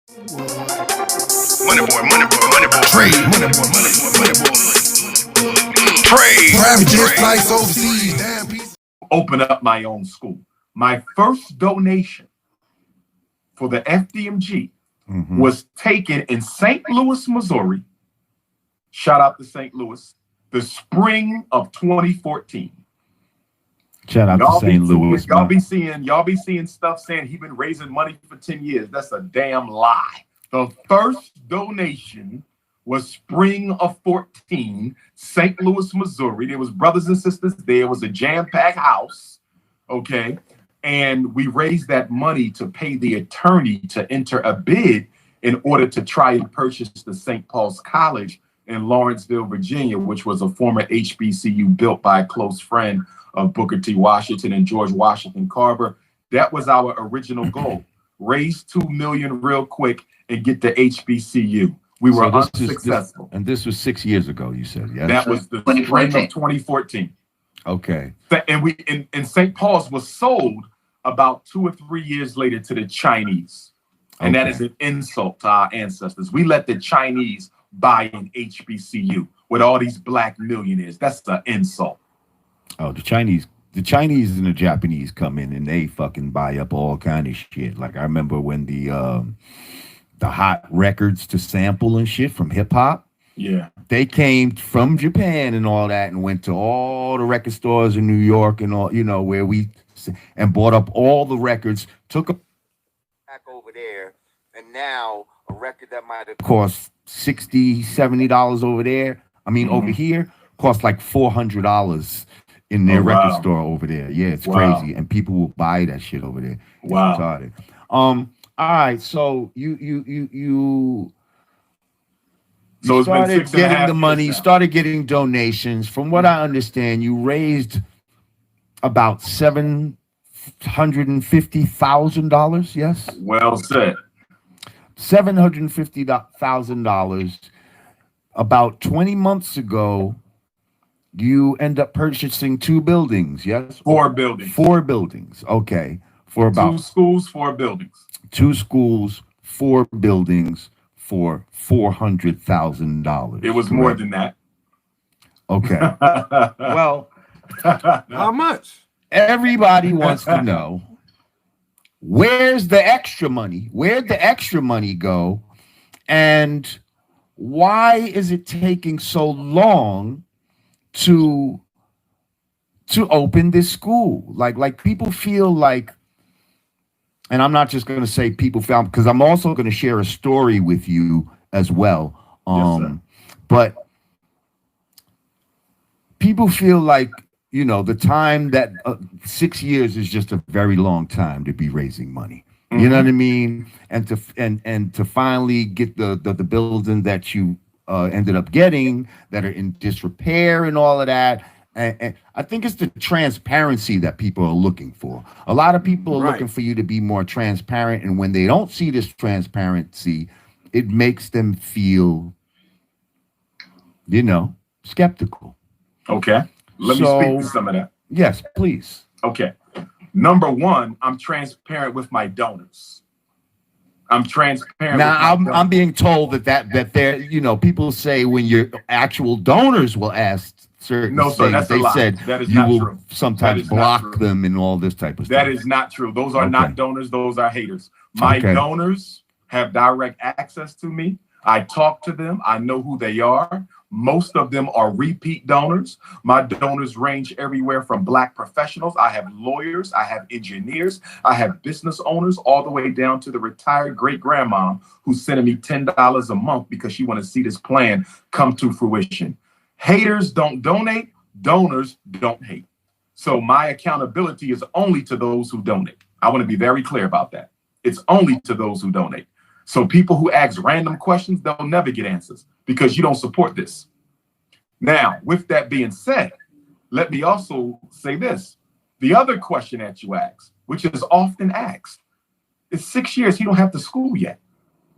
MoneyBoy. Trade. MoneyBoy. Trade. Private jet flights overseas. Damn piece. Open up my own school. My first donation for the FDMG was taken in St. Louis, Missouri. Shout out to St. Louis. The spring of 2014. Shout out to St. Louis. Y'all be seeing stuff saying he been raising money for 10 years. That's a damn lie. The first donation was spring of 14, St. Louis, Missouri. There was brothers and sisters there. It was a jam-packed house, okay? And we raised that money to pay the attorney to enter a bid in order to try and purchase the St. Paul's College in Lawrenceville, Virginia, which was a former HBCU built by a close friend of Booker T. Washington and George Washington Carver. That was our original goal. Raise $2 million real quick and get the HBCU. We were unsuccessful. And this was 6 years ago, you said, yes? That was the spring of 2014. Okay. And St. Paul's was sold about 2 or 3 years later to the Chinese. And that is an insult to our ancestors. We let the Chinese buy an HBCU with all these black millionaires. That's the insult. Oh, the Chinese and the Japanese come in and they fucking buy up all kind of shit. Like I remember when the hot records to sample and shit from hip hop. Yeah. They came from Japan and all that and went to all the record stores in New York and all, where and bought up all the records, took a back over there, and now a record that might have cost $60, $70 over there, over here, cost like $400 in their record store over there. Yeah, it's crazy. And people will buy that shit over there. It's retarded. All right, so you So started getting the money, you started getting donations. From what I understand, you raised about $750,000, yes? Well said. $750,000. About 20 months ago, you end up purchasing 2 buildings, yes? 4 buildings. 4 buildings, okay. For about 2 schools, 4 buildings. 2 schools, 4 buildings for $400,000. It was more than that. Okay. Well, how much? Everybody wants to know, where's the extra money? Where'd the extra money go? And why is it taking so long to open this school? Like people feel like, and I'm not just going to say people feel, because I'm also going to share a story with you as well. Yes, but people feel like, the time that 6 years is just a very long time to be raising money. You know what I mean? And to finally get the building that you ended up getting that are in disrepair and all of that. And I think it's the transparency that people are looking for. A lot of people are looking for you to be more transparent. And when they don't see this transparency, it makes them feel, skeptical. Okay. Let me speak to some of that. Yes, please. Okay. Number one, I'm transparent with my donors. I'm transparent. Now, I'm being told that they're, people say when your actual donors will ask certain things, they said you will sometimes block them and all this type of stuff. That is not true. Those are not donors. Those are haters. My donors have direct access to me. I talk to them. I know who they are. Most of them are repeat donors. My donors range everywhere from Black professionals. I have lawyers. I have engineers. I have business owners, all the way down to the retired great-grandma who's sending me $10 a month because she want to see this plan come to fruition. Haters don't donate. Donors don't hate. So my accountability is only to those who donate. I want to be very clear about that. It's only to those who donate. So people who ask random questions, they'll never get answers because you don't support this. Now, with that being said, let me also say this. The other question that you ask, which is often asked, is 6 years, he don't have the school yet.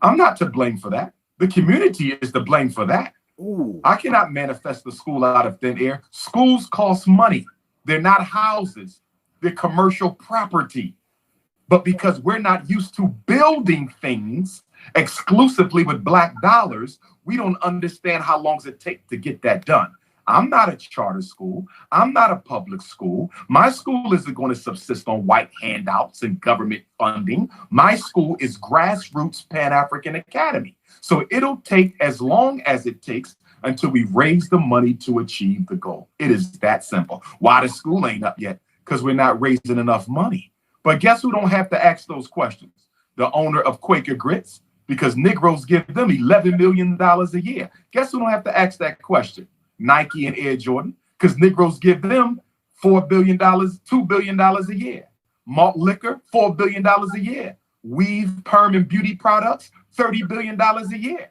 I'm not to blame for that. The community is to blame for that. Ooh. I cannot manifest the school out of thin air. Schools cost money. They're not houses. They're commercial property. But because we're not used to building things exclusively with black dollars, we don't understand how long it takes to get that done. I'm not a charter school. I'm not a public school. My school isn't going to subsist on white handouts and government funding. My school is grassroots Pan-African Academy. So it'll take as long as it takes until we raise the money to achieve the goal. It is that simple. Why the school ain't up yet? Because we're not raising enough money. But guess who don't have to ask those questions? The owner of Quaker Grits, because Negroes give them $11 million a year. Guess who don't have to ask that question? Nike and Air Jordan, because Negroes give them $4 billion, $2 billion a year. Malt liquor, $4 billion a year. Weave, perm, and beauty products, $30 billion a year.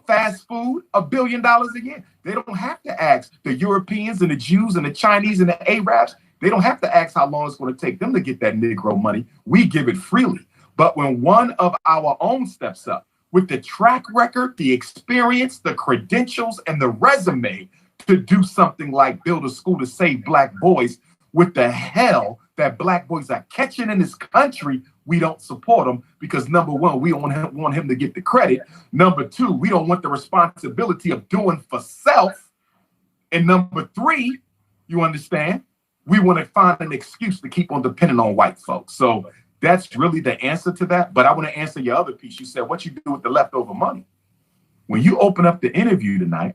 Fast food, $1 billion a year. They don't have to ask the Europeans and the Jews and the Chinese and the Arabs. They don't have to ask how long it's going to take them to get that Negro money. We give it freely. But when one of our own steps up with the track record, the experience, the credentials, and the resume to do something like build a school to save black boys with the hell that black boys are catching in this country, we don't support him because, number one, we don't want him to get the credit. Number two, we don't want the responsibility of doing for self. And number three, you understand, we want to find an excuse to keep on depending on white folks. So that's really the answer to that. But I want to answer your other piece. You said, what you do with the leftover money? When you open up the interview tonight,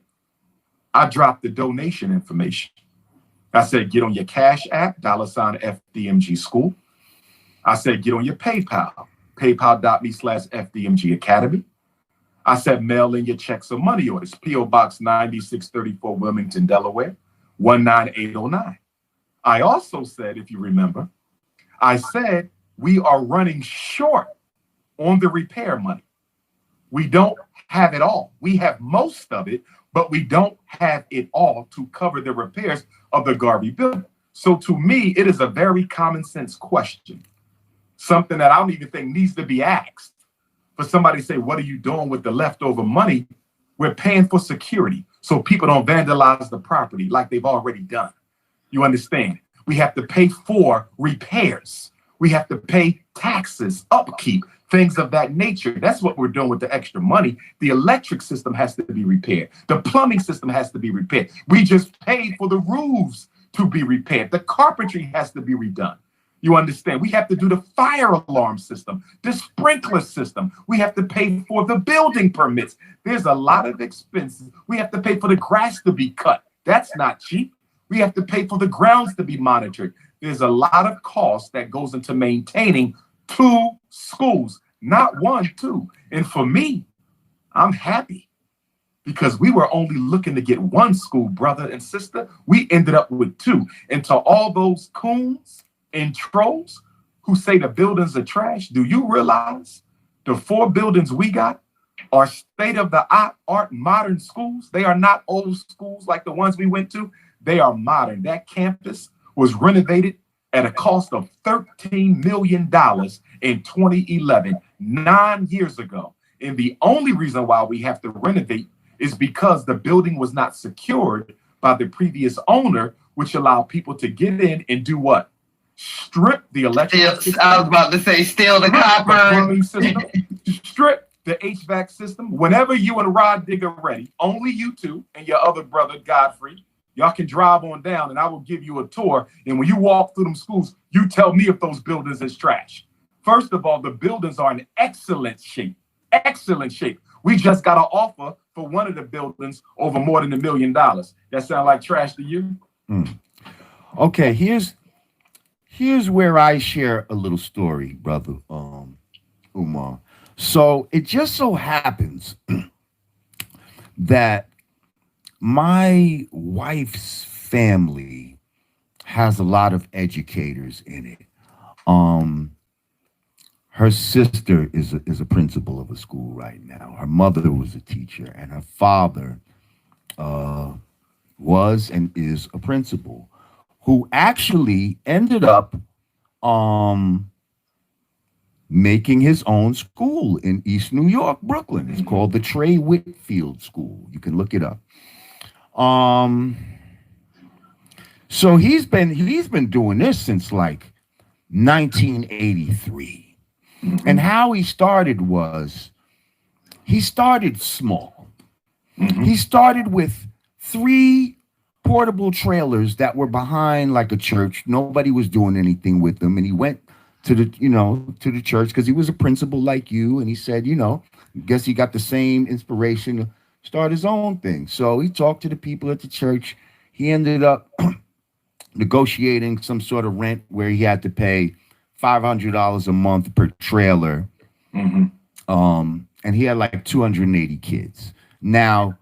I dropped the donation information. I said, get on your Cash App, $ FDMG School. I said, get on your PayPal, paypal.me/FDMG Academy. I said, mail in your checks or money orders, P.O. Box 9634, Wilmington, Delaware, 19809. I also said, if you remember, I said, we are running short on the repair money. We don't have it all. We have most of it, but we don't have it all to cover the repairs of the Garvey building. So to me, it is a very common sense question, something that I don't even think needs to be asked. For somebody to say, what are you doing with the leftover money? We're paying for security so people don't vandalize the property like they've already done. You understand? We have to pay for repairs. We have to pay taxes, upkeep, things of that nature. That's what we're doing with the extra money. The electric system has to be repaired. The plumbing system has to be repaired. We just paid for the roofs to be repaired. The carpentry has to be redone. You understand? We have to do the fire alarm system, the sprinkler system. We have to pay for the building permits. There's a lot of expenses. We have to pay for the grass to be cut. That's not cheap. We have to pay for the grounds to be monitored. There's a lot of cost that goes into maintaining 2 schools, not 1, 2. And for me, I'm happy because we were only looking to get 1 school, brother and sister. We ended up with 2. And to all those coons and trolls who say the buildings are trash, do you realize the 4 buildings we got are state-of-the-art modern schools? They are not old schools like the ones we went to. They are modern. That campus was renovated at a cost of $13 million in 2011, 9 years ago. And the only reason why we have to renovate is because the building was not secured by the previous owner, which allowed people to get in and do what? Strip the electric system. I was about to say, steal the copper. The plumbing system, strip the HVAC system. Whenever you and Rod Digger are ready, only you two and your other brother, Godfrey, y'all can drive on down and I will give you a tour. And when you walk through them schools, you tell me if those buildings is trash. First of all, the buildings are in excellent shape. Excellent shape. We just got an offer for one of the buildings over more than $1 million. That sound like trash to you? Okay, here's where I share a little story, brother Umar. So it just so happens that my wife's family has a lot of educators in it. Her sister is a principal of a school right now. Her mother was a teacher, and her father was and is a principal who actually ended up making his own school in East New York, Brooklyn. It's called the Trey Whitfield School. You can look it up. So he's been doing this since like 1983. And how he started was he started small. He started with 3 portable trailers that were behind like a church. Nobody was doing anything with them. And he went to the, to the church because he was a principal like you. And he said, guess he got the same inspiration to start his own thing. So he talked to the people at the church. He ended up negotiating some sort of rent where he had to pay $500 a month per trailer. And he had like 280 kids. Now,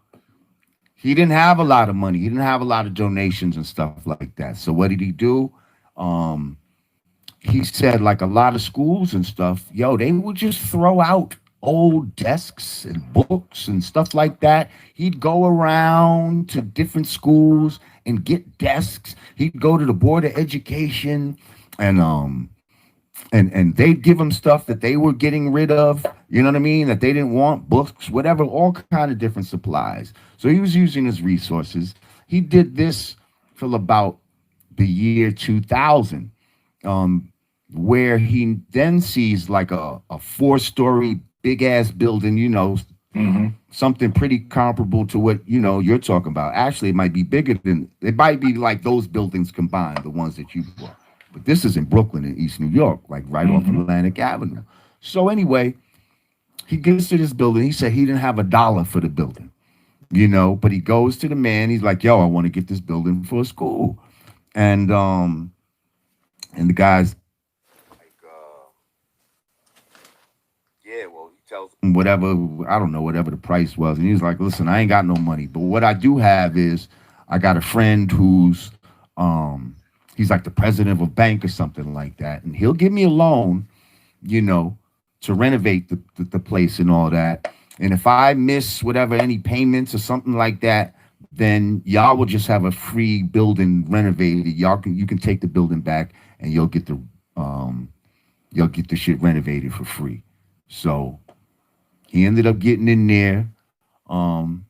he didn't have a lot of money. He didn't have a lot of donations and stuff like that. So what did he do? He said like a lot of schools and stuff, they would just throw out old desks and books and stuff like that. He'd go around to different schools and get desks. He'd go to the Board of Education and they'd give him stuff that they were getting rid of, you know what I mean? That they didn't want, books, whatever, all kind of different supplies. So he was using his resources. He did this till about the year 2000, where he then sees like a 4-story big ass building, something pretty comparable to what, you're talking about. Actually, it might be bigger it might be like those buildings combined, the ones that you bought. But this is in Brooklyn in East New York, like right off Atlantic Avenue. So anyway, he gets to this building. He said he didn't have $1 for the building, but he goes to the man. He's like, I want to get this building for a school. And the guy's like, he tells him whatever the price was. And he's like, listen, I ain't got no money. But what I do have is I got a friend who's, he's like the president of a bank or something like that. And he'll give me a loan, to renovate the place and all that. And if I miss any payments or something like that, then y'all will just have a free building renovated. You can take the building back and you'll get the shit renovated for free. So he ended up getting in there. And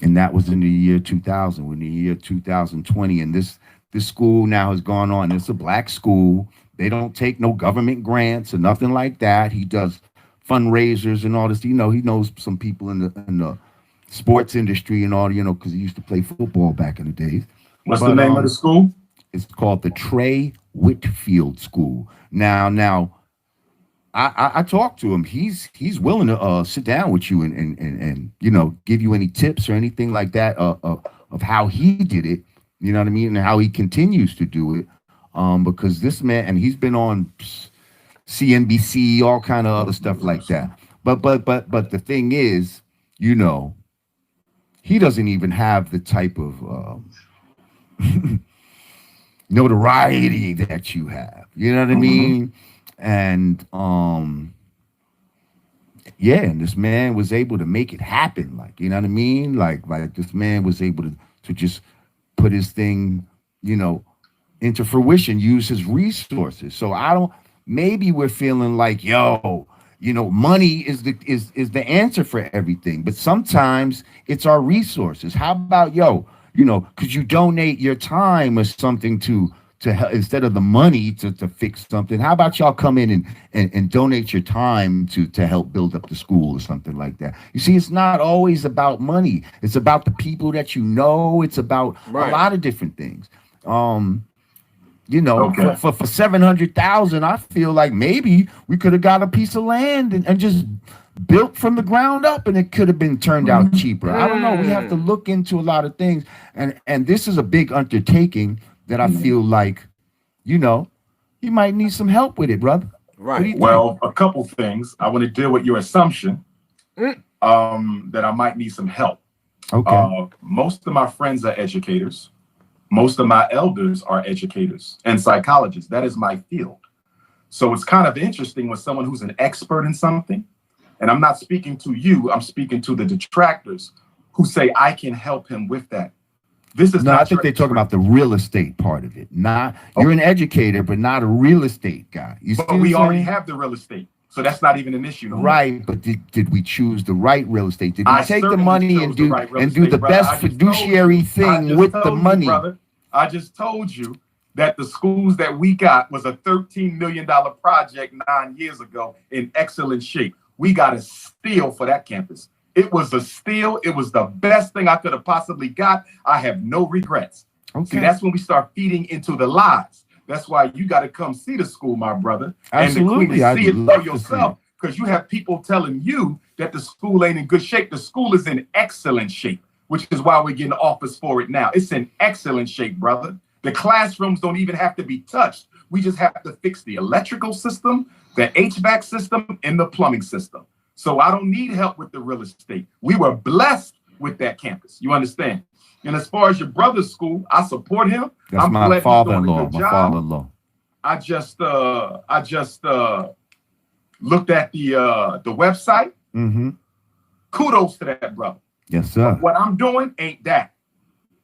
that was in the year 2000. In the year 2020, and this school now has gone on. It's a black school. They don't take no government grants or nothing like that. He does fundraisers and all this. He knows some people in the sports industry and all, because he used to play football back in the days. What's the name of the school? It's called the Trey Whitfield School. Now, I talked to him. He's willing to sit down with you and give you any tips or anything like that of how he did it. You know what I mean? And how he continues to do it. Because this man, and he's been on CNBC, all kind of other stuff like that. But the thing is, he doesn't even have the type of notoriety that you have. You know what I mean? And and this man was able to make it happen. Like, you know what I mean? Like this man was able to just put his thing, into fruition, use his resources. So maybe we're feeling like, money is the answer for everything. But sometimes it's our resources. How about, could you donate your time or something to instead of the money to fix something? How about y'all come in and donate your time to help build up the school or something like that? You see, it's not always about money. It's about the people that it's about a lot of different things. For $700,000, I feel like maybe we could have got a piece of land and just built from the ground up, and it could have been turned out cheaper. I don't know. We have to look into a lot of things, and this is a big undertaking that I feel like, you might need some help with it, brother. Right. Well, a couple things. I want to deal with your assumption that I might need some help. Okay. Most of my friends are educators. Most of my elders are educators and psychologists. That is my field. So it's kind of interesting with someone who's an expert in something. And I'm not speaking to you. I'm speaking to the detractors who say I can help him with that. This is I think they're talking about the real estate part of it. You're an educator, but not a real estate guy. But we already have the real estate. So that's not even an issue. Right. But did we choose the right real estate? Did we take the money and do the best fiduciary thing with the money? Brother, I just told you that the schools that we got was a $13 million project 9 years ago in excellent shape. We got to steal for that campus. It was a steal. It was the best thing I could have possibly got. I have no regrets. Okay. See, that's when we start feeding into the lies. That's why you got to come see the school, my brother. Absolutely. And see it for yourself, because you have people telling you that the school ain't in good shape. The school is in excellent shape, which is why we're getting offers for it now. It's in excellent shape, brother. The classrooms don't even have to be touched. We just have to fix the electrical system, the HVAC system, and the plumbing system. So I don't need help with the real estate. We were blessed with that campus. You understand? And as far as your brother's school, I support him. That's I'm my glad father-in-law. he's doing a My good job. father-in-law. I just looked at the website. Mm-hmm. Kudos to that brother. Yes, sir. But what I'm doing ain't that.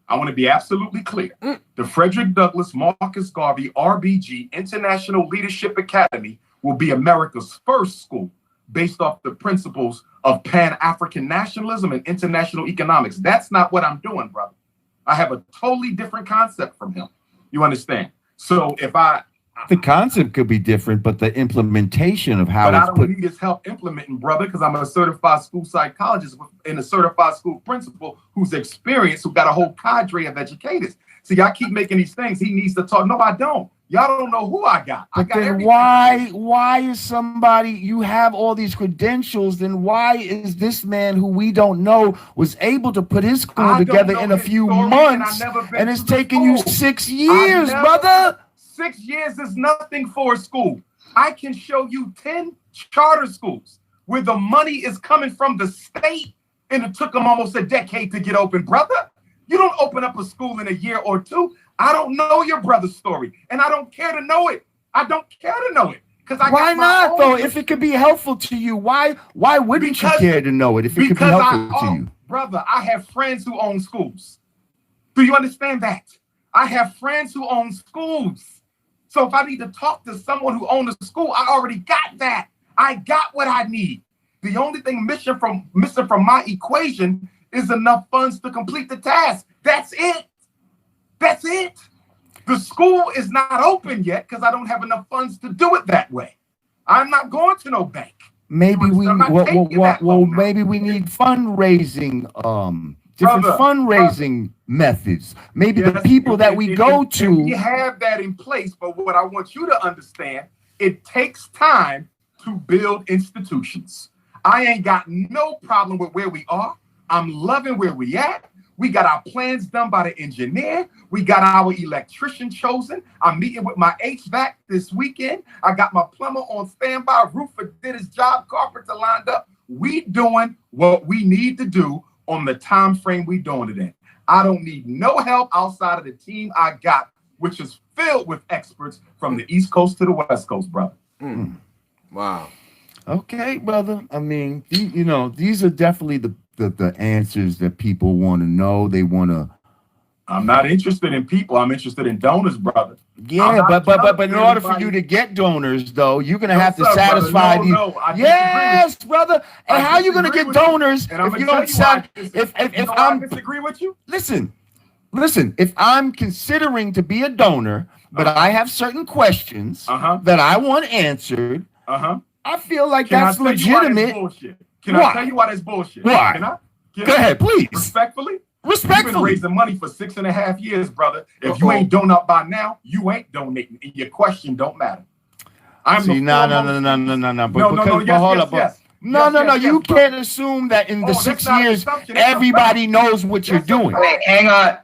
I want to be absolutely clear. The Frederick Douglass Marcus Garvey RBG International Leadership Academy will be America's first school based off the principles of Pan-African nationalism and international economics. That's not what I'm doing, brother. I have a totally different concept from him. You understand? So if the concept could be different, but the implementation of how but I it's don't put. need his help implementing, brother, because I'm a certified school psychologist and a certified school principal who's experienced, who got a whole cadre of educators. See, y'all keep making these things. He needs to talk. No, I don't. Y'all don't know who I got. I But got then everything. why is somebody, you have all these credentials, then why is this man who we don't know was able to put his school I don't together know in a his few story, months, and I've never been and it's to the taking you school. 6 years, I've never- brother? 6 years is nothing for a school. I can show you 10 charter schools where the money is coming from the state, and it took them almost a decade to get open, brother. You don't open up a school in a year or two. I don't know your brother's story, and I don't care to know it. I don't care to know it. Why not, though? If it could be helpful to you, why wouldn't you care to know it if it could be helpful to you? Brother, I have friends who own schools. Do you understand that? I have friends who own schools. So if I need to talk to someone who owns a school, I already got that. I got what I need. The only thing missing from my equation is enough funds to complete the task. That's it. That's it. The school is not open yet because I don't have enough funds to do it that way. I'm not going to no bank. Maybe we maybe we need fundraising, different fundraising methods. Maybe the people that we go to. We have that in place, but what I want you to understand, it takes time to build institutions. I ain't got no problem with where we are. I'm loving where we at. We got our plans done by the engineer. We got our electrician chosen. I'm meeting with my HVAC this weekend. I got my plumber on standby. Roofer did his job. Carpenter lined up. We doing what we need to do on the time frame we doing it in. I don't need no help outside of the team I got, which is filled with experts from the East Coast to the West Coast, brother. Wow. Okay, brother. I mean, these are definitely the answers that people want to know. They want to. I'm not interested in people. I'm interested in donors, brother. Yeah, but in order for you to get donors, though, you're gonna have to satisfy these. Yes, brother. And how are you gonna get donors if you don't if I'm disagree with you? Listen. If I'm considering to be a donor, but I have certain questions that I want answered, I feel like that's legitimate. Can I tell you why that's bullshit? Why? Can I? Go ahead, please. Respectfully. You've been raising money for 6.5 years, brother. If you ain't donut up by now, you ain't donating, and your question don't matter. No. You can't assume that in the 6 years everybody knows what you're doing. Wait, hang on.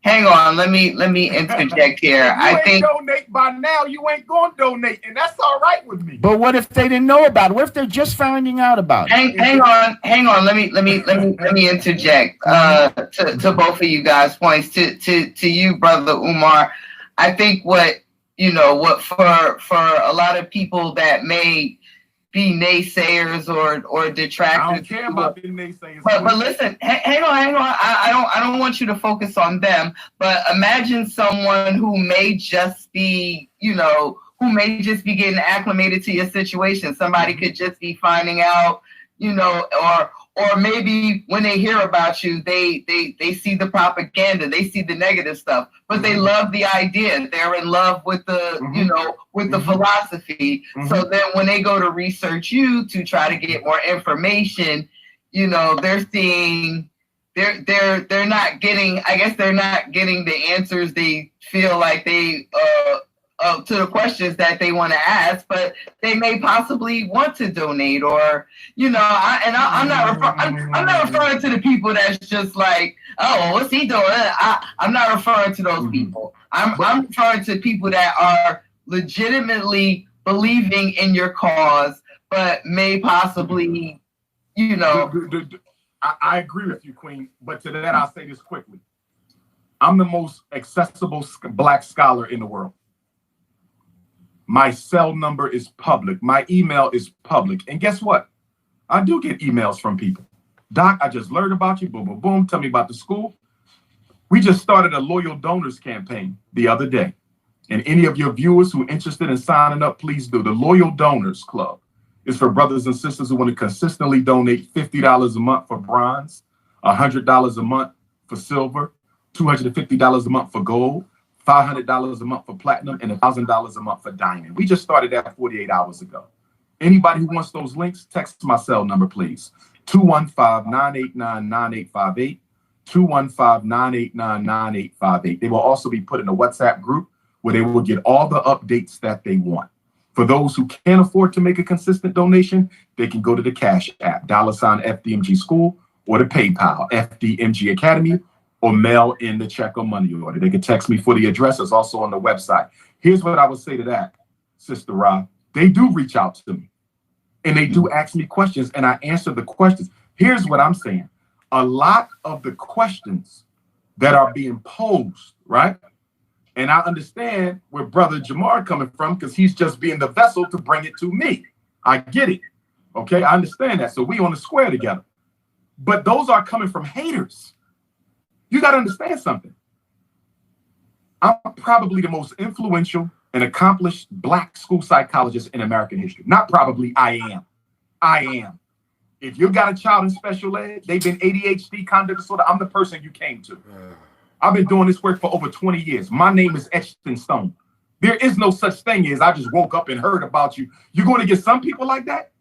Hang on, let me interject here. I think donate by now, you ain't gonna donate, and that's all right with me. But what if they didn't know about it? What if they're just finding out about it? Hang on. Let me interject to both of you guys' points. To you, brother Umar, I think what for a lot of people that may be naysayers or detractors. I don't care about the naysayers. But listen, hang on. I don't want you to focus on them. But imagine someone who may just be, getting acclimated to your situation. Somebody could just be finding out, or maybe when they hear about you, they see the propaganda, they see the negative stuff, but they love the idea. They're in love with the, you know, with the philosophy. So then when they go to research you to try to get more information, you know, they're seeing they're not getting, I guess they're not getting the answers they feel like they to the questions that they want to ask, but they may possibly want to donate, or, you know, I'm not referring to the people that's just like, oh, what's he doing? I'm not referring to those people. I'm referring to people that are legitimately believing in your cause, but may possibly, you know. I agree with you, Queen, but to that I'll say this quickly. I'm the most accessible Black scholar in the world. My cell number is public. My email is public. And guess what? I do get emails from people. Doc, I just learned about you. Boom, boom, boom. Tell me about the school. We just started a loyal donors campaign the other day. And any of your viewers who are interested in signing up, please do. The Loyal Donors Club is for brothers and sisters who want to consistently donate $50 a month for bronze, $100 a month for silver, $250 a month for gold, $500 a month for platinum, and $1,000 a month for diamond. We just started that 48 hours ago. Anybody who wants those links, text my cell number, please. 215-989-9858, 215-989-9858. They will also be put in a WhatsApp group where they will get all the updates that they want. For those who can't afford to make a consistent donation, they can go to the Cash App, $ FDMG School, or the PayPal, FDMG Academy, or mail in the check or money order. They can text me for the address. It's also on the website. Here's what I would say to that, Sister Ra. They do reach out to me, and they do ask me questions, and I answer the questions. Here's what I'm saying. A lot of the questions that are being posed, right? And I understand where Brother Jamar coming from, because he's just being the vessel to bring it to me. I get it. Okay, I understand that. So we on the square together. But those are coming from haters. You got to understand something. I'm probably the most influential and accomplished Black school psychologist in American history. Not probably, I am. I am. If you got a child in special ed, they've been ADHD, conduct disorder, I'm the person you came to. I've been doing this work for over 20 years. My name is etched in stone. There is no such thing as I just woke up and heard about you. You're going to get some people like that,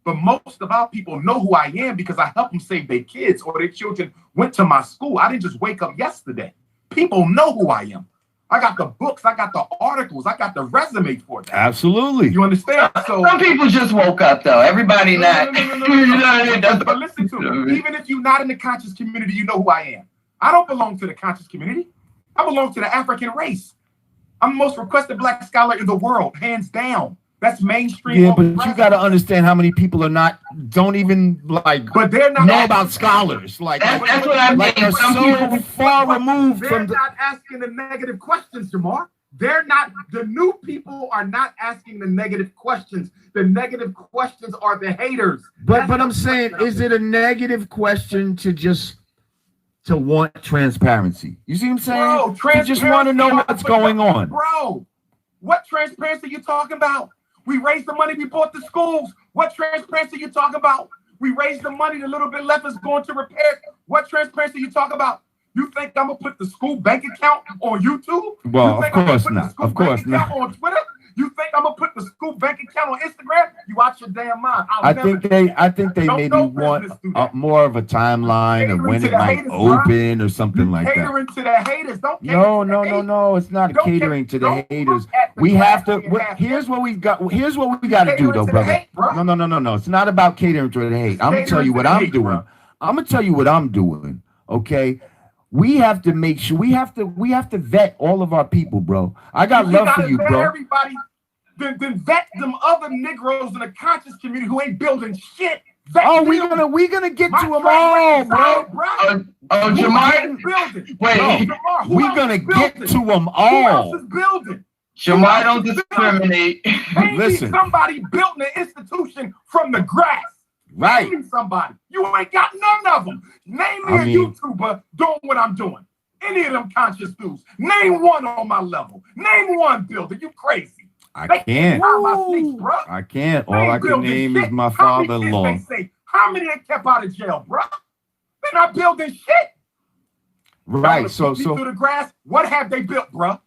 but most of our people know who I am because I helped them save their kids or their children went to my school. I didn't just wake up yesterday. People know who I am. I got the books, I got the articles, I got the resume for that. Absolutely. You understand? So some people just woke up, though. Everybody not. But listen to me. Even if you're not in the conscious community, you know who I am. I don't belong to the conscious community. I belong to the African race. I'm the most requested Black scholar in the world, hands down. That's mainstream. Yeah, but you got to understand how many people don't even but they're not know about scholars. That's what I'm like they're so far removed from. They're not asking the negative questions, Jamar. They're not. The new people are not asking the negative questions. The negative questions are the haters. But I'm saying, is it a negative question to want transparency? You see what I'm saying? Bro, you just want to know what's going on. Bro, what transparency are you talking about? We raised the money, we bought the schools. What transparency are you talking about? We raised the money, the little bit left is going to repair. What transparency are you talking about? You think I'm going to put the school bank account on YouTube? Well, of course not. Of course not. On Twitter? You think I'm gonna put the school bank account on Instagram? You out your damn mind. I think they maybe want more of a timeline of when it might open or something like that. Catering to the haters. Don't No. It's not catering to the haters. We have to. Here's what we got. Here's what we got to do, though, brother. No. It's not about catering to the hate. I'm gonna tell you what I'm doing. I'm gonna tell you what I'm doing. Okay. We have to make sure we have to vet all of our people, bro. I got love for you, bro. Everybody, then vet them other Negroes in the conscious community who ain't building shit. We're gonna get to them all, bro. Jamar, we're gonna get to them all. Who else is building? Jamar, don't discriminate. Listen, somebody built an institution from the grass. Right. Name me somebody. You ain't got none of them. Name me a YouTuber doing what I'm doing. Any of them conscious dudes. Name one on my level. Name one builder. You crazy. I can't. I can't. All I can name is my father-in-law. How how many they kept out of jail, bro? They're not building shit. Right. So through the grass. What have they built, bro?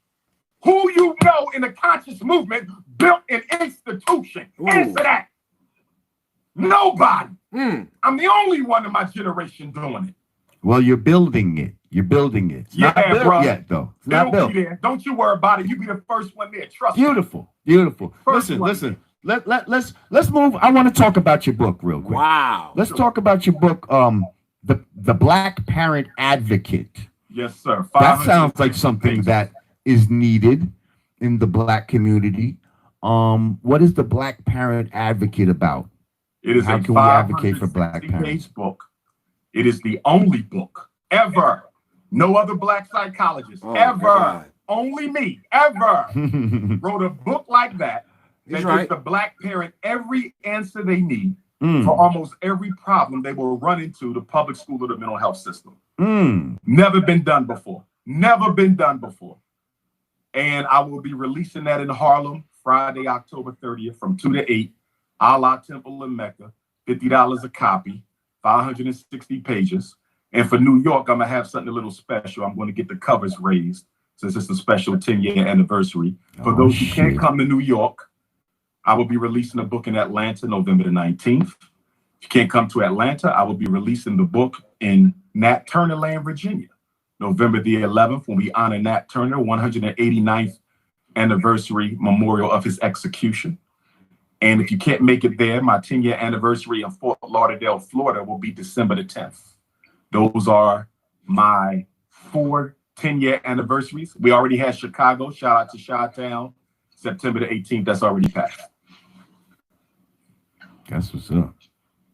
Who you know in the conscious movement built an institution? Ooh. Answer that. Nobody. Mm. I'm the only one in my generation doing it. well, you're building it. You're building it. It's not built bro. yet, though. It's not It'll built. be there. Don't you worry about it. You be the first one there. Trust me. Beautiful. Beautiful. First Listen, one. listen. Let's move. I want to talk about your book real quick. Wow. Let's talk about your book, the Black Parent Advocate. Yes, sir. That sounds like 550 something pages. that is needed in the Black community. What is the Black Parent Advocate about? It is How a can we advocate for Black 560 parents? page book. It is the only book ever. No other Black psychologist Oh, my ever. God. Only me ever wrote a book like that. He's That right. gives the Black parent every answer they need Mm, for almost every problem they will run into the public school or the mental health system. mm. Never been done before. Never been done before. And I will be releasing that in Harlem Friday, October 30th from 2 to 8. Allah Temple in Mecca, $50 a copy, 560 pages. And for New York, I'm going to have something a little special. I'm going to get the covers raised since it's a special 10-year anniversary. For Oh, those who can't shit. come to New York, I will be releasing a book in Atlanta, November the 19th. If you can't come to Atlanta, I will be releasing the book in Nat Turner Land, Virginia, November the 11th, when we honor Nat Turner, 189th anniversary memorial of his execution. And if you can't make it there, my 10-year anniversary in Fort Lauderdale, Florida will be December the 10th. Those are my 4 10-year anniversaries. We already had Chicago. Shout out to Chi-Town. September the 18th. That's already passed. That's what's up.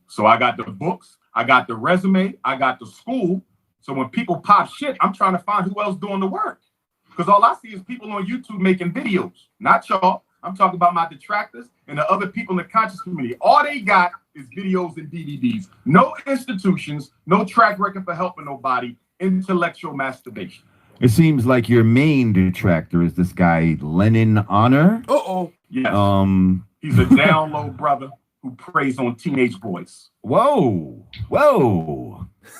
So I got the books. I got the resume. I got the school. So when people pop shit, I'm trying to find who else doing the work. Because all I see is people on YouTube making videos. Not y'all. I'm talking about my detractors and the other people in the conscious community. All they got is videos and DVDs. No institutions, no track record for helping nobody, intellectual masturbation. It seems like your main detractor is this guy, Lennon Honor. Uh-oh. Yes. He's He's a down low brother who preys on teenage boys. Whoa.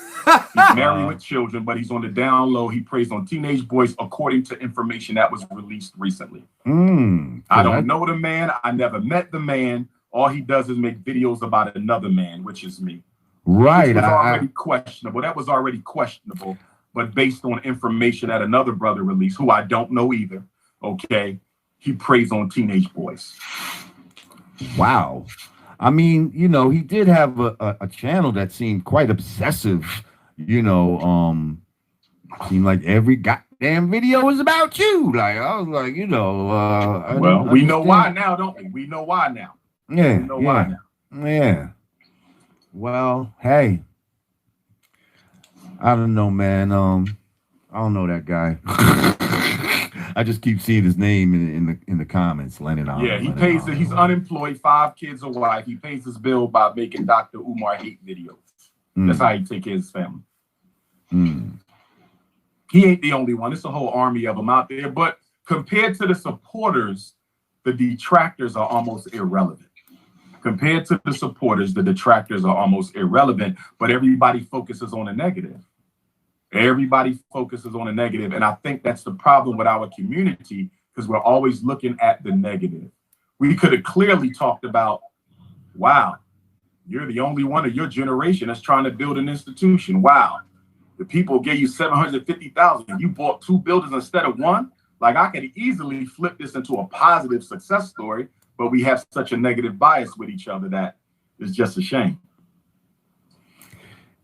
He's married with children, but he's on the down low. He preys on teenage boys according to information that was released recently. I don't know the man. I never met the man. All he does is make videos about another man, which is me. Right. Which was already questionable. That was already questionable, but based on information that another brother released, who I don't know either, okay, he preys on teenage boys. Wow. I mean, you know, he did have a channel that seemed quite obsessive, you know, seemed like every goddamn video was about you. Like, I was like, you know, well, we know why now, don't we? We know why now. Yeah. We know why now. Yeah. Well, hey. I don't know, man. I don't know that guy. I just keep seeing his name in the comments. Lennon Honor. Yeah, he Lennon pays. Honor. He's unemployed, 5 kids, a wife. He pays his bill by making Dr. Umar hate videos. That's how he take care of his family. He ain't the only one. It's a whole army of them out there. But compared to the supporters, the detractors are almost irrelevant. Compared to the supporters, the detractors are almost irrelevant. But everybody focuses on the negative. Everybody focuses on the negative. And I think that's the problem with our community, because we're always looking at the negative. We could have clearly talked about, wow, you're the only one of your generation that's trying to build an institution. Wow. The people gave you $750,000. You bought 2 buildings instead of 1. Like, I could easily flip this into a positive success story, but we have such a negative bias with each other that it's just a shame.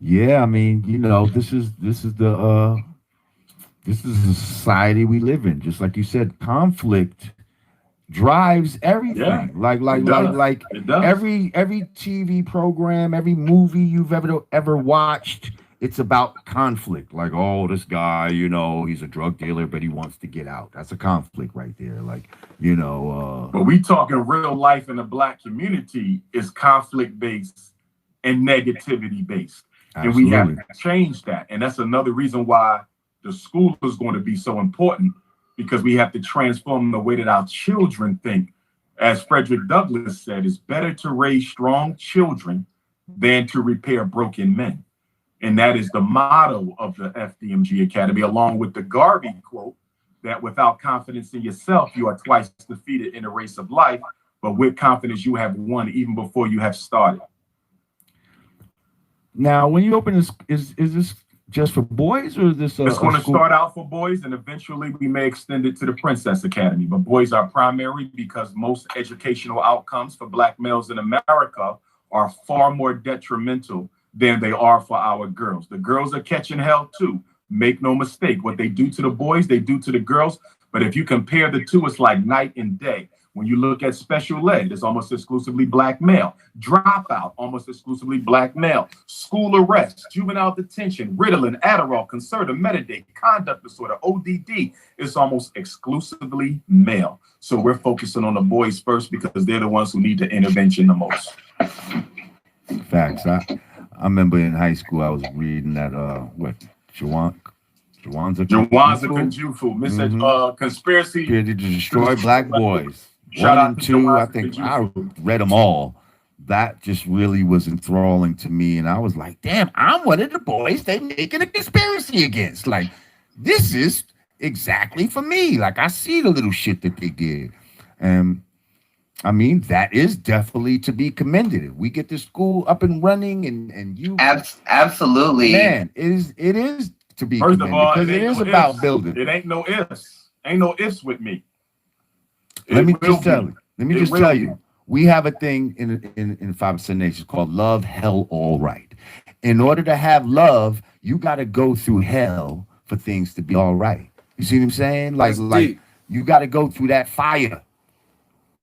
Yeah, I mean, you know, this is the society we live in. Just like you said, conflict drives everything. Yeah, like It does. every TV program, every movie you've ever watched, it's about conflict. Like, oh, this guy, you know, he's a drug dealer, but he wants to get out. That's a conflict right there. Like, you know, but we talking real life in the Black community is conflict based and negativity based. And we have to change that. And that's another reason why the school is going to be so important, because we have to transform the way that our children think. As Frederick Douglass said, it's better to raise strong children than to repair broken men. And that is the motto of the FDMG Academy, along with the Garvey quote that without confidence in yourself, you are twice defeated in the race of life, but with confidence, you have won even before you have started. Now, when you open this, is this just for boys, or is this it's going to start out for boys, and eventually we may extend it to the Princess Academy. But boys are primary because most educational outcomes for Black males in America are far more detrimental than they are for our girls. The girls are catching hell too. Make no mistake. What they do to the boys, they do to the girls. But if you compare the two, it's like night and day. When you look at special ed, it's almost exclusively Black male. Dropout, almost exclusively Black male. School arrest, juvenile detention, Ritalin, Adderall, Concerta, Metadate, conduct disorder, ODD, it's almost exclusively male. So we're focusing on the boys first because they're the ones who need the intervention the most. Facts. I remember in high school I was reading that Jawanza Kunjufu, conspiracy to destroy Black boys. Shout 1 out and to 2, Jamar I think I Kunjufu. read them all. That just really was enthralling to me, and I was like, "Damn, I'm one of the boys they making a conspiracy against." Like, this is exactly for me. Like, I see the little shit that they did, and I mean, that is definitely to be commended. If we get the school up and running, and you absolutely, man, it is to be First commended of all, because it is about building. It ain't no ifs. Ain't no ifs with me. Let me just tell you, we have a thing in 5% Nation called Love, Hell, All Right. In order to have love, you got to go through hell for things to be all right. You see what I'm saying? Like you got to go through that fire.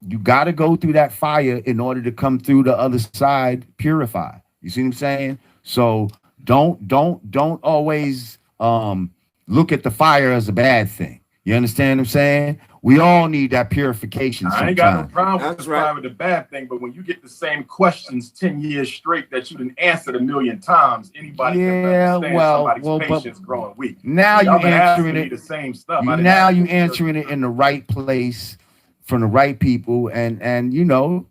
You got to go through that fire in order to come through the other side purified. You see what I'm saying? So don't always look at the fire as a bad thing. You understand what I'm saying? We all need that purification. I ain't got no problem with the bad thing, but when you get the same questions 10 years straight that you didn't answer a million times, anybody can understand somebody's patience growing weak. Now you're answering it the same stuff. Now you're answering it in the right place from the right people, and you know,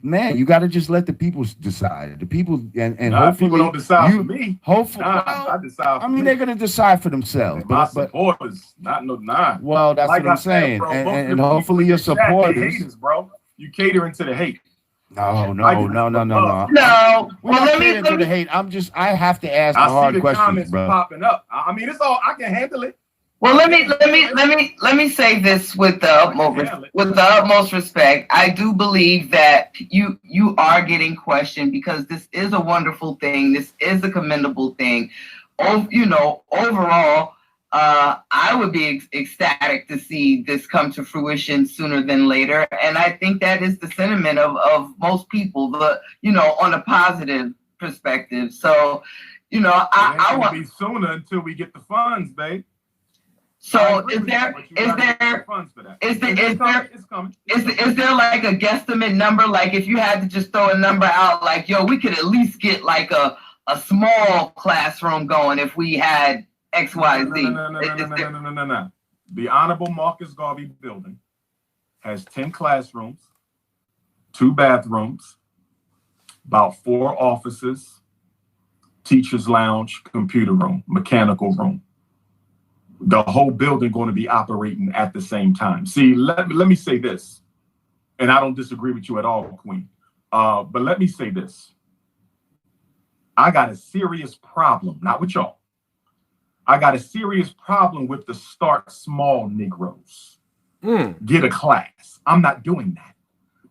man, you got to just let the people decide. The people and hopefully people don't decide for me. Hopefully, I decide. They're gonna decide for themselves. My supporters, not. Well, that's what I'm saying, bro, and hopefully your supporters, haters, bro. You catering to the hate. No. No. Well, let me to the hate. I have to ask the hard questions, comments bro. Popping up. I mean, it's all I can handle it. Well, let me say this with the utmost respect. I do believe that you are getting questioned because this is a wonderful thing. This is a commendable thing. Overall, I would be ecstatic to see this come to fruition sooner than later, and I think that is the sentiment of most people. On a positive perspective. So, I want to be sooner until we get the funds, babe. So is there like a guesstimate number? Like if you had to just throw a number out, like, yo, we could at least get like a small classroom going if we had XYZ. No. The Honorable Marcus Garvey building has 10 classrooms, 2 bathrooms, about 4 offices, teacher's lounge, computer room, mechanical room. The whole building going to be operating at the same time. See, let me say this, and I don't disagree with you at all, Queen. But let me say this. I got a serious problem, not with y'all. I got a serious problem with the start small Negroes. Get a class. I'm not doing that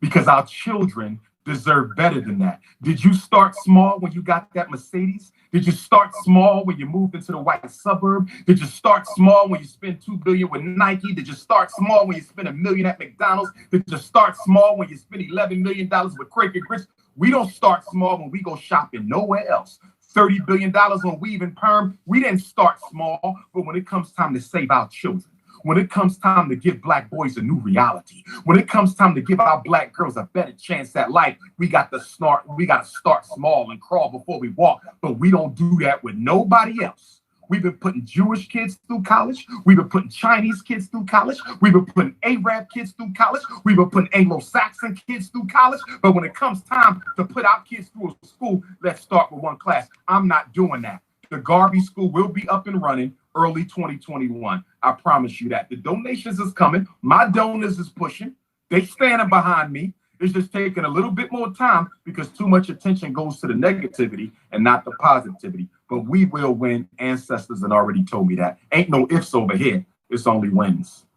because our children deserve better than that. Did you start small when you got that Mercedes? Did you start small when you moved into the white suburb? Did you start small when you spent $2 billion with Nike? Did you start small when you spent $1 million at McDonald's? Did you start small when you spent $11 million with Quaker Grits? We don't start small when we go shopping nowhere else. $30 billion on weave and perm. We didn't start small, but when it comes time to save our children, when it comes time to give Black boys a new reality, when it comes time to give our Black girls a better chance at life, we got to start small and crawl before we walk. But we don't do that with nobody else. We've been putting Jewish kids through college. We've been putting Chinese kids through college. We've been putting Arab kids through college. We've been putting Anglo-Saxon kids through college. But when it comes time to put our kids through a school, let's start with one class. I'm not doing that. The Garvey School will be up and running early 2021. I promise you that. The donations is coming. My donors is pushing. They standing behind me. It's just taking a little bit more time because too much attention goes to the negativity and not the positivity. But we will win. Ancestors had already told me that. Ain't no ifs over here. It's only wins.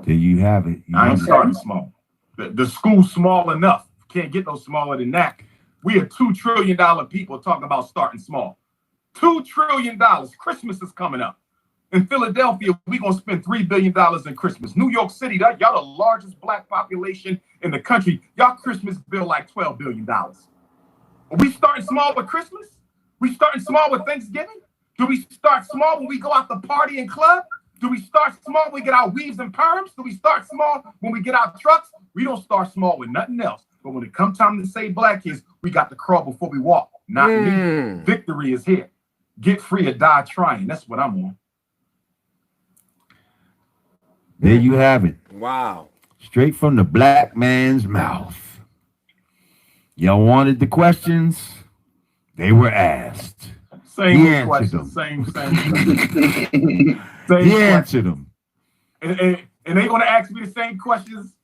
There you have it. I ain't starting small. The school's small enough. Can't get no smaller than that. We are $2 trillion people talking about starting small. $2 trillion. Christmas is coming up. In Philadelphia, we're going to spend $3 billion in Christmas. New York City, y'all the largest black population in the country. Y'all Christmas bill like $12 billion. Are we starting small with Christmas? We starting small with Thanksgiving? Do we start small when we go out to party and club? Do we start small when we get our weaves and perms? Do we start small when we get our trucks? We don't start small with nothing else. But when it comes time to save black kids, we got to crawl before we walk. Not me. Victory is here. Get free or die trying. That's what I'm on. There you have it. Wow. Straight from the black man's mouth. Y'all wanted the questions? They were asked. Same question. Same. He answered them. And they're going to ask me the same questions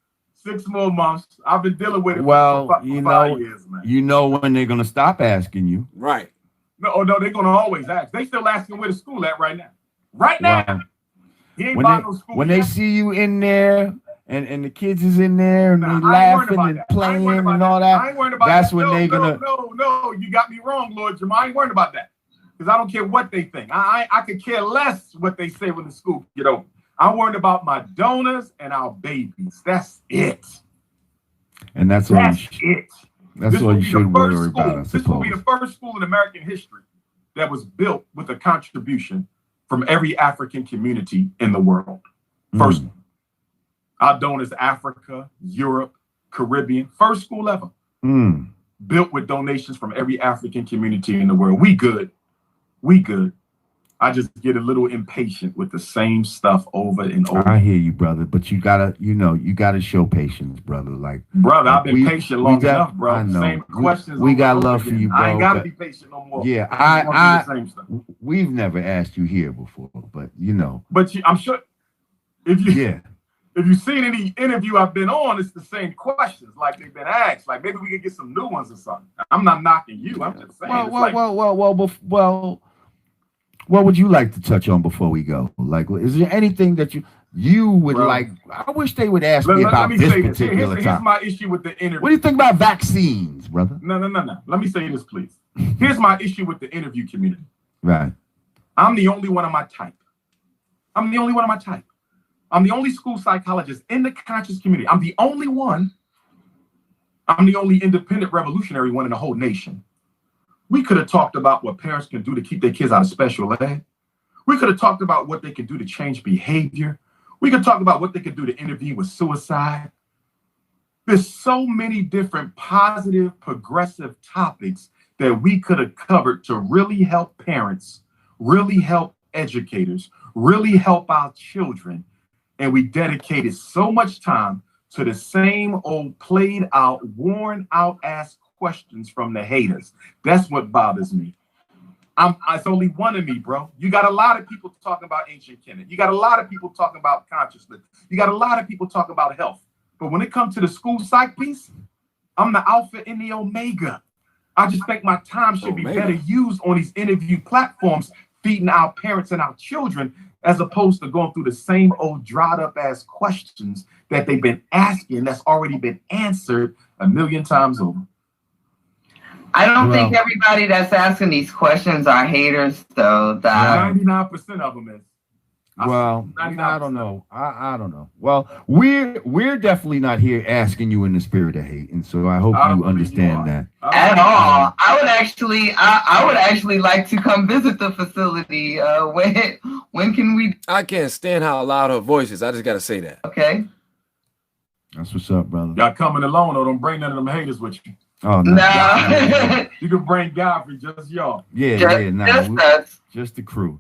6 more months. I've been dealing with it for 5 years, man. You know when they're going to stop asking you. Right. No, they're going to always ask. They still asking where the school at right now. Right now. Wow. He ain't buying no school when yet. they see you in there and the kids is in there and they laughing and playing and all that, that's when they're going to. No, you got me wrong, Lord Jamar. I ain't worried about that. Because I don't care what they think. I could care less what they say when the school get open. I'm worried about my donors and our babies. That's it. And that's all you should worry about, I suppose. This will be the first school in American history that was built with a contribution from every African community in the world. First one. Our donors, Africa, Europe, Caribbean. First school ever. Built with donations from every African community in the world. We good. We good. I just get a little impatient with the same stuff over and over. I hear you, brother, but you gotta show patience, brother. Like, brother, I've been patient long enough, bro. I know. Same questions. We got love for you, bro. I ain't gotta be patient no more. Yeah, we've never asked you here before, but But I'm sure if you've seen any interview I've been on, it's the same questions, like they've been asked. Like maybe we could get some new ones or something. I'm not knocking you. I'm just saying. Well. What would you like to touch on before we go? Like, is there anything that you would like? I wish they would ask me about this particular topic. Here's my issue with the interview. What do you think about vaccines, brother? No. Let me say this, please. Here's my issue with the interview community. Right. I'm the only one of my type. I'm the only school psychologist in the conscious community. I'm the only one. I'm the only independent revolutionary one in the whole nation. We could have talked about what parents can do to keep their kids out of special ed. We could have talked about what they can do to change behavior. We could talk about what they could do to intervene with suicide. There's so many different positive, progressive topics that we could have covered to really help parents, really help educators, really help our children. And we dedicated so much time to the same old played out, worn out ass questions from the haters. That's what bothers me. It's only one of me, bro. You got a lot of people talking about ancient Kemet. You got a lot of people talking about consciousness. You got a lot of people talking about health. But when it comes to the school psych piece, I'm the alpha and the omega. I just think my time should be better used on these interview platforms, feeding our parents and our children, as opposed to going through the same old dried up ass questions that they've been asking that's already been answered a million times over. I don't think everybody that's asking these questions are haters, though. 99% of them is. I don't know. I don't know. Well, we're definitely not here asking you in the spirit of hate, and so I hope you understand that. At all. I would actually like to come visit the facility. When can we? I can't stand how loud her voice is. I just gotta say that. Okay. That's what's up, brother. Y'all coming alone, or don't bring none of them haters with you. Oh no. No. You can bring Godfrey, just y'all. Just Just the crew.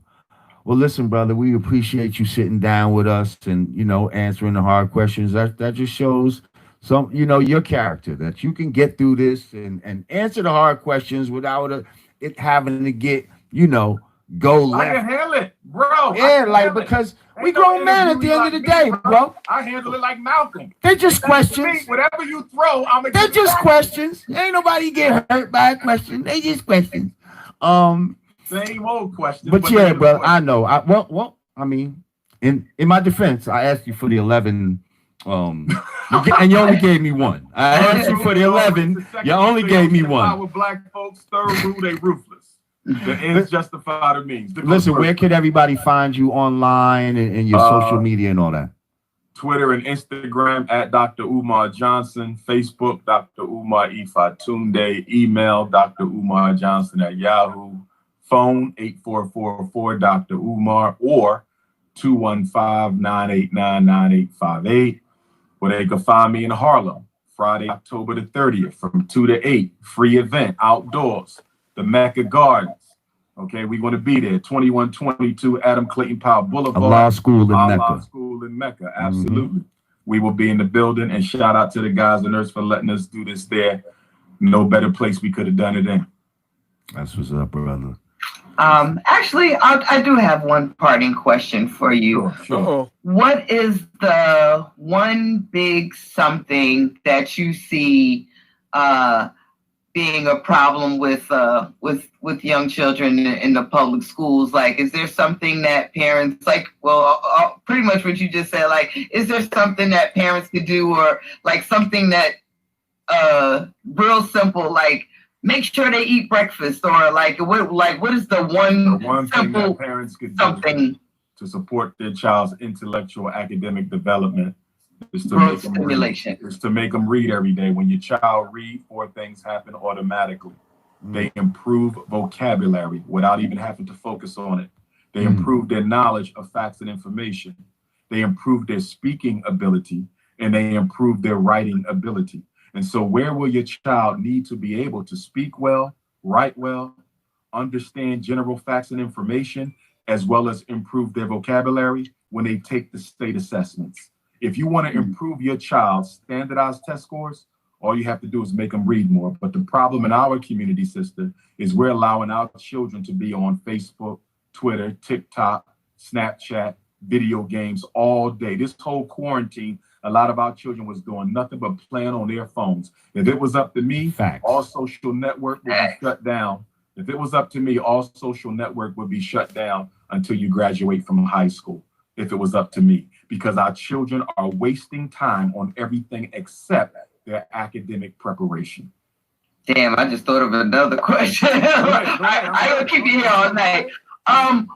Well, listen, brother, we appreciate you sitting down with us and, answering the hard questions. That just shows your character, that you can get through this and answer the hard questions without it having to get, go I left. can handle it, bro. Yeah, because we grown men at the end of the day, bro. I handle it like Malcolm. They're just questions. Whatever you throw, I'm gonna. They're just questions. Ain't nobody get hurt by a question. They just questions. Same old question. But yeah, bro, I know. I mean, in my defense, I asked you for the 11. And you only gave me one. I asked you for the 11. You only gave me one. With black folks, third rule, they ruthless. The ends justify the means. Listen, where can everybody find you online and your social media and all that? Twitter and Instagram at Dr. Umar Johnson. Facebook, Dr. Umar Ifatunde. Email, Dr. Umar Johnson at Yahoo. Phone 8444 Dr. Umar or 215-989-9858. Or they can find me in Harlem, Friday, October the 30th from 2 to 8. Free event, outdoors, the Mecca Gardens. Okay, we're going to be there, 2122 Adam Clayton Powell Boulevard. Allah School in Mecca. Allah School in Mecca, absolutely. We will be in the building, and shout out to the guys and nurse for letting us do this there. No better place we could have done it in. That's what's up, brother. Actually, I do have one parting question for you. Sure. What is the one big something that you see being a problem with young children in the public schools? Like, is there something that parents, like, pretty much what you just said, like, is there something that parents could do, or like something that real simple, like, make sure they eat breakfast, or what is the one thing that parents could do to support their child's intellectual academic development is to make them read every day. When your child reads, 4 things happen automatically. They improve vocabulary without even having to focus on it. They improve their knowledge of facts and information. They improve their speaking ability, and they improve their writing ability. And so where will your child need to be able to speak well, write well, understand general facts and information, as well as improve their vocabulary when they take the state assessments? If you want to improve your child's standardized test scores, all you have to do is make them read more. But the problem in our community, sister, is we're allowing our children to be on Facebook, Twitter, TikTok, Snapchat, video games all day. This whole quarantine, a lot of our children was doing nothing but playing on their phones. If it was up to me, all social network would be shut down. If it was up to me, all social network would be shut down until you graduate from high school. If it was up to me, because our children are wasting time on everything except their academic preparation. Damn, I just thought of another question. I will keep you here all night.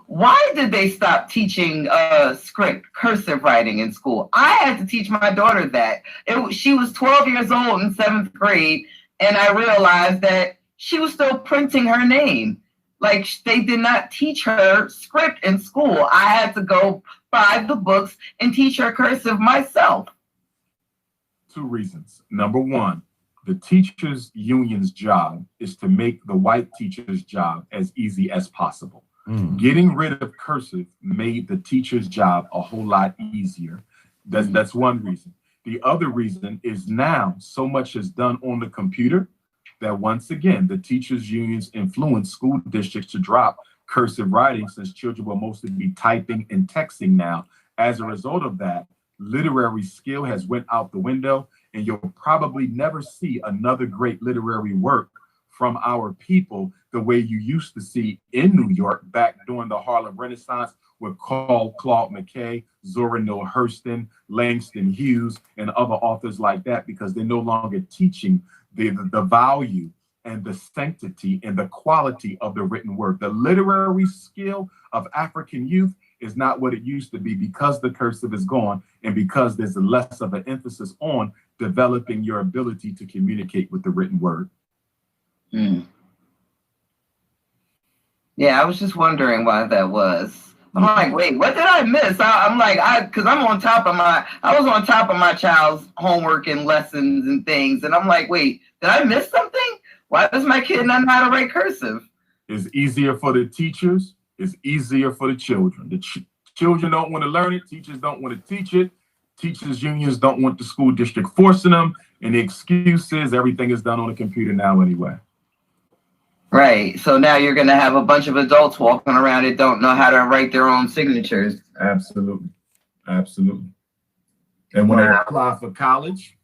Why did they stop teaching script cursive writing in school? I had to teach my daughter that. She was 12 years old in 7th grade, and I realized that she was still printing her name. Like, they did not teach her script in school. I had to go buy the books and teach her cursive myself. 2 reasons. Number 1, the teachers' union's job is to make the white teacher's job as easy as possible. Getting rid of cursive made the teacher's job a whole lot easier. That's one reason. The other reason is now so much is done on the computer that once again, the teachers' unions influence school districts to drop cursive writing, since children will mostly be typing and texting now. As a result of that, literary skill has went out the window, and you'll probably never see another great literary work from our people the way you used to see in New York back during the Harlem Renaissance with Claude McKay, Zora Neale Hurston, Langston Hughes, and other authors like that, because they're no longer teaching the value and the sanctity and the quality of the written word. The literary skill of African youth is not what it used to be, because the cursive is gone and because there's less of an emphasis on developing your ability to communicate with the written word. Yeah, I was just wondering why that was. I'm like, wait, what did I miss? Because I was on top of my child's homework and lessons and things. And I'm like, wait, did I miss something? Why does my kid not know how to write cursive? It's easier for the teachers. it's easier for the children. The children don't want to learn it. Teachers don't want to teach it. Teachers unions don't want the school district forcing them. And the excuse is everything is done on a computer now anyway. Right. So now you're going to have a bunch of adults walking around that don't know how to write their own signatures. Absolutely. Absolutely. And when they apply for college,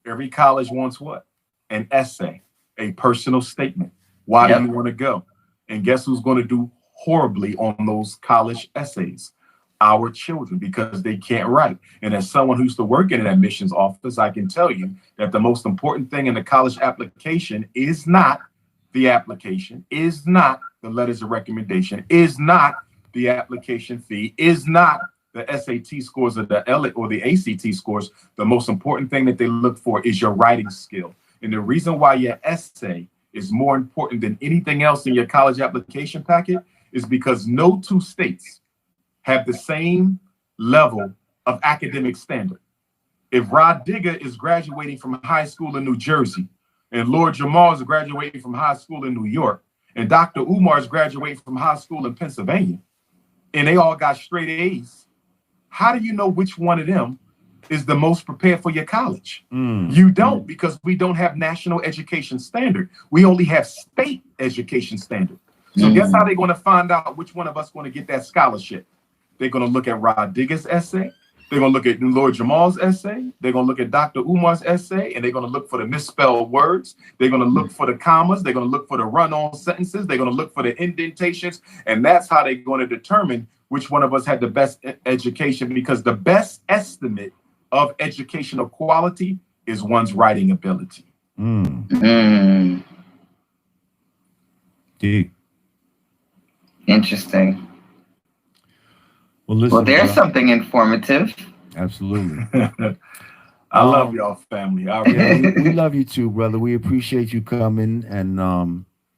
every college wants what? An essay, a personal statement. Why do you want to go? And guess who's going to do horribly on those college essays? Our children, because they can't write. And as someone who used to work in an admissions office, I can tell you that the most important thing in the college application is not the application, is not the letters of recommendation, is not the application fee, is not the SAT scores or the ACT scores. The most important thing that they look for is your writing skill. And the reason why your essay is more important than anything else in your college application packet is because no two states have the same level of academic standard. If Rod Digger is graduating from high school in New Jersey, and Lord Jamar is graduating from high school in New York, and Dr. Umar is graduating from high school in Pennsylvania, and they all got straight A's, how do you know which one of them is the most prepared for your college? You don't, because we don't have national education standard. We only have state education standard. So guess how they're going to find out which one of us going to get that scholarship? They're going to look at Rod Digger's essay. They're going to look at Lord Jamal's essay. They're going to look at Dr. Umar's essay, and they're going to look for the misspelled words. They're going to look for the commas. They're going to look for the run-on sentences. They're going to look for the indentations. And that's how they're going to determine which one of us had the best education, because the best estimate of educational quality is one's writing ability. Deep. Interesting. Well, listen, Well, there's something informative. Absolutely. I love y'all, family. We love you too, brother. We appreciate you coming, and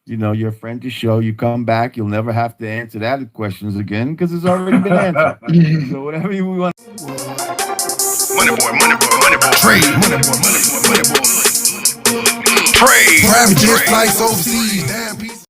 you know, you're a friend to show. You come back, you'll never have to answer that questions again because it's already been answered. So whatever you want. MoneyBoy. Trade. MoneyBoy. Trade. Private jet flights overseas. Damn piece.